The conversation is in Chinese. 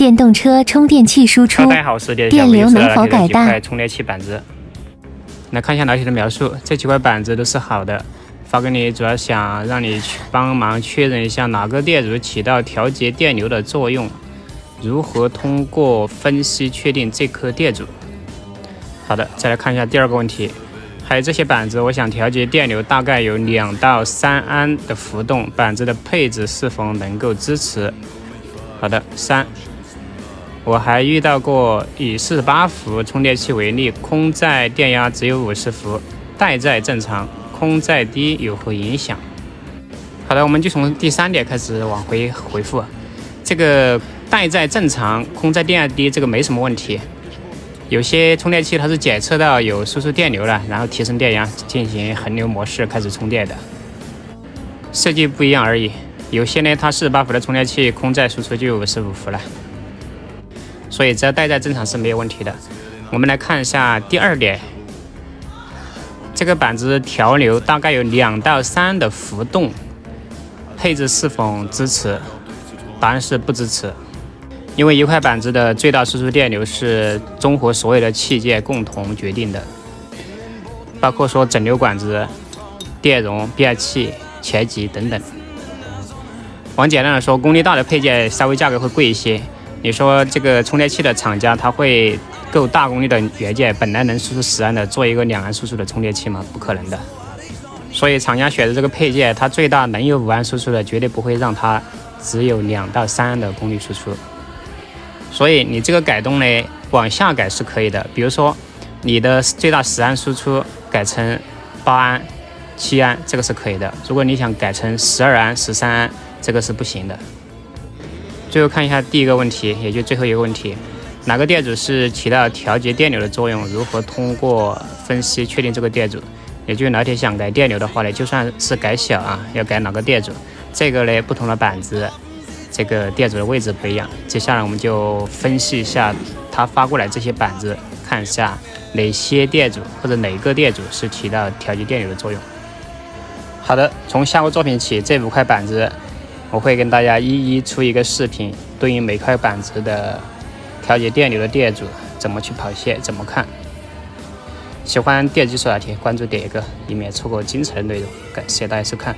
电动车充电器输出，电流能否改大？充电器板子。来看一下老铁的描述，这几块板子都是好的，发给你主要想让你去帮忙确认一下哪个电阻起到调节电流的作用，如何通过分析确定这颗电阻。好的，再来看一下第二个问题，还有这些板子，我想调节电流大概有2到3安的浮动，板子的配置是否能够支持？好的，3。我还遇到过以48伏充电器为例，空载电压只有50伏，带载正常，空载低有何影响？好的，我们就从第3点开始往回回复。这个带载正常，空载电压低，这个没什么问题。有些充电器它是检测到有输出电流了，然后提升电压进行恒流模式开始充电的，设计不一样而已。有些呢，它48伏的充电器空载输出就有55伏了。所以只要带载正常是没有问题的。我们来看一下第2点，这个板子调流大概有2到3的浮动，配置是否支持？答案是不支持，因为一块板子的最大输出电流是综合所有的器件共同决定的，包括说整流管子、电容、变压器、前级等等。往简单的说，功率大的配件稍微价格会贵一些。你说这个充电器的厂家他会购大功率的元件，本来能输出10安的，做一个2安输出的充电器吗？不可能的。所以厂家选择这个配件，它最大能有5安输出的，绝对不会让它只有2到3安的功率输出。所以你这个改动呢，往下改是可以的。比如说你的最大10安输出改成8安、7安，这个是可以的。如果你想改成12安、13安，这个是不行的。最后看一下第一个问题，也就最后一个问题，哪个电阻是起到调节电流的作用？如何通过分析确定这个电阻？也就是老铁想改电流的话呢，就算是改小啊，要改哪个电阻？这个呢，不同的板子这个电阻的位置不一样。接下来我们就分析一下它发过来这些板子，看一下哪些电阻或者哪个电阻是起到调节电流的作用。好的，从下个作品起，这5块板子我会跟大家一一出一个视频，对应每块板子的调节电流的电阻怎么去跑线，怎么看。喜欢电机手老铁，关注点一个，以免错过精彩的内容。感谢大家收看。